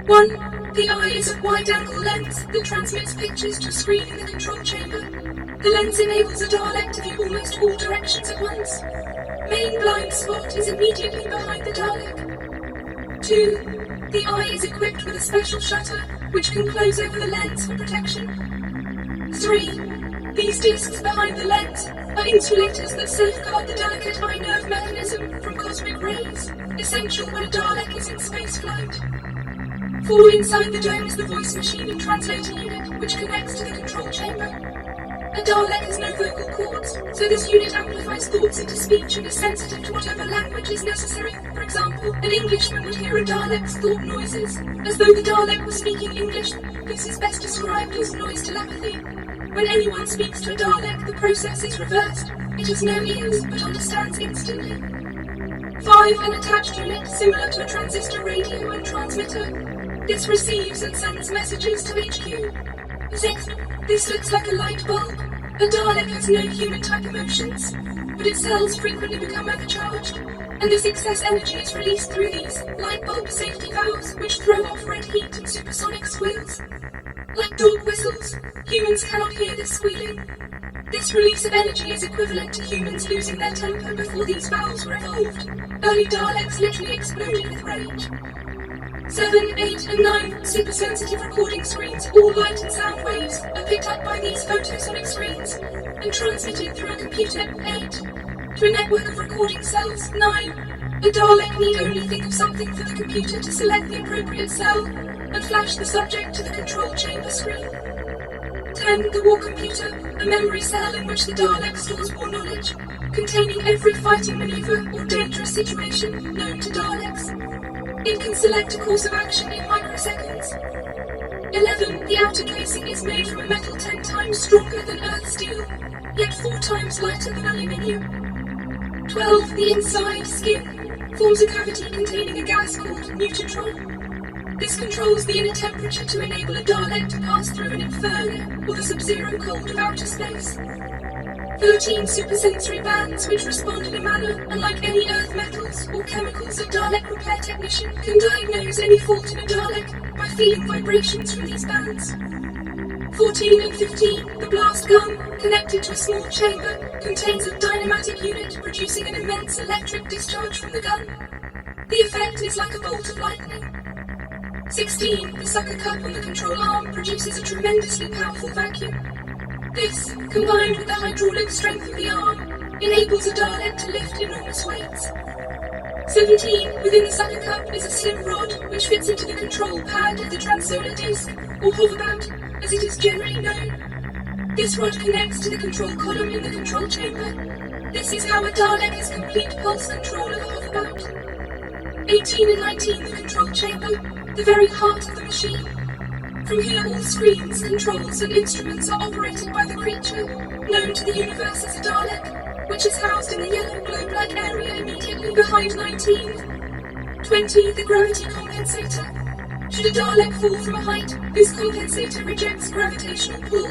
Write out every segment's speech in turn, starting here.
1. The eye is a wide-angle lens that transmits pictures to a screen in the control chamber. The lens enables a Dalek to view almost all directions at once. Main blind spot is immediately behind the Dalek. 2. The eye is equipped with a special shutter, which can close over the lens for protection. 3. These discs behind the lens are insulators that safeguard the delicate eye nerve mechanism from cosmic rays, essential when a Dalek is in spaceflight. 4. Inside the dome is the voice machine and translator unit, which connects to the control chamber. A Dalek has no vocal cords, so this unit amplifies thoughts into speech and is sensitive to whatever language is necessary. For example, an Englishman would hear a Dalek's thought noises, as though the Dalek was speaking English. This is best described as noise telepathy. When anyone speaks to a Dalek, the process is reversed. It has no ears, but understands instantly. 5. An attached unit, similar to a transistor radio and transmitter. This receives and sends messages to HQ. 6. This looks like a light bulb. A Dalek has no human-type emotions, but its cells frequently become overcharged, and this excess energy is released through these light bulb safety valves, which throw off red heat and supersonic squeals. Like dog whistles, humans cannot hear this squealing. This release of energy is equivalent to humans losing their temper before these valves were evolved. Early Daleks literally exploded with rage. 7, 8, and 9 supersensitive recording screens, all light and sound waves, are picked up by these photosonic screens and transmitted through a computer. 8. To a network of recording cells. 9. A Dalek need only think of something for the computer to select the appropriate cell and flash the subject to the control chamber screen. 10. The war computer, a memory cell in which the Dalek stores war knowledge, containing every fighting maneuver or dangerous situation known to Daleks. It can select a course of action in microseconds. 11. The outer casing is made from a metal 10 times stronger than Earth steel, yet 4 times lighter than aluminium. 12. The inside skin forms a cavity containing a gas called neutron. This controls the inner temperature to enable a Dalek to pass through an inferno or the sub-zero cold of outer space. 13 supersensory bands which respond in a manner unlike any earth metals or chemicals. A Dalek repair technician can diagnose any fault in a Dalek by feeling vibrations from these bands. 14 and 15, the blast gun, connected to a small chamber, contains a dynamatic unit producing an immense electric discharge from the gun. The effect is like a bolt of lightning. 16, the sucker cup on the control arm produces a tremendously powerful vacuum. This, combined with the hydraulic strength of the arm, enables a Dalek to lift enormous weights. 17. Within the sucker cup is a slim rod which fits into the control pad of the transsolar disc, or hoverbout, as it is generally known. This rod connects to the control column in the control chamber. This is how a Dalek has complete pulse control of a hoverbout. 18 and 19. The control chamber, the very heart of the machine. From here all screens, controls and instruments are operated by the creature, known to the universe as a Dalek, which is housed in the yellow globe-like area immediately behind 19. 20. The gravity compensator. Should a Dalek fall from a height, this compensator rejects gravitational pull,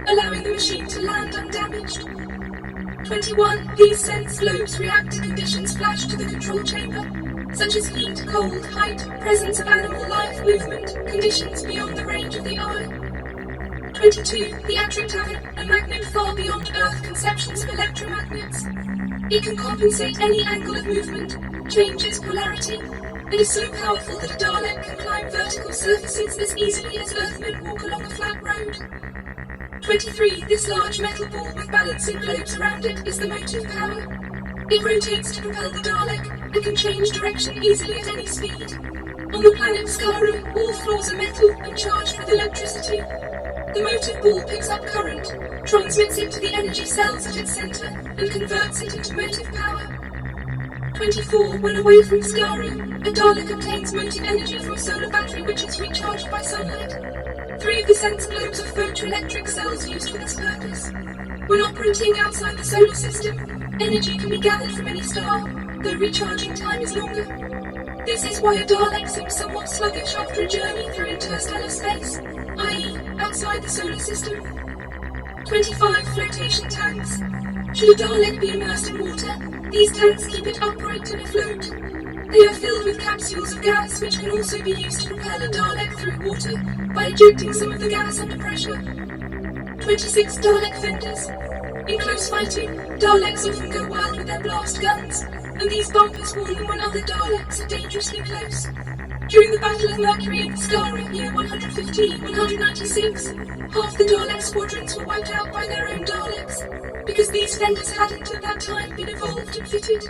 allowing the machine to land undamaged. 21. These sense lobes react to conditions flashed to the control chamber, such as heat, cold, height, presence of animal life, movement, conditions beyond the range of the eye. 22. The attractor, a magnet far beyond Earth conceptions of electromagnets. It can compensate any angle of movement, change its polarity, and is so powerful that a Dalek can climb vertical surfaces as easily as Earthmen walk along a flat road. 23. This large metal ball with balancing globes around it is the motive power. It rotates to propel the Dalek and can change direction easily at any speed. On the planet Skara, all floors are metal and charged with electricity. The motive ball picks up current, transmits it to the energy cells at its center, and converts it into motive power. 24. When away from Skara, a Dalek obtains motive energy from a solar battery which is recharged by sunlight. 3 of the sense globes are photoelectric cells used for this purpose. When operating outside the solar system, energy can be gathered from any star, though recharging time is longer. This is why a Dalek seems somewhat sluggish after a journey through interstellar space, i.e. outside the solar system. 25. Flotation tanks. Should a Dalek be immersed in water, these tanks keep it upright and afloat. They are filled with capsules of gas which can also be used to propel a Dalek through water by ejecting some of the gas under pressure. 26 Dalek fenders. In close fighting, Daleks often go wild with their blast guns, and these bumpers warn them when other Daleks are dangerously close. During the Battle of Mercury and the Scar in year 115-196, half the Dalek squadrons were wiped out by their own Daleks, because these fenders hadn't at that time been evolved and fitted.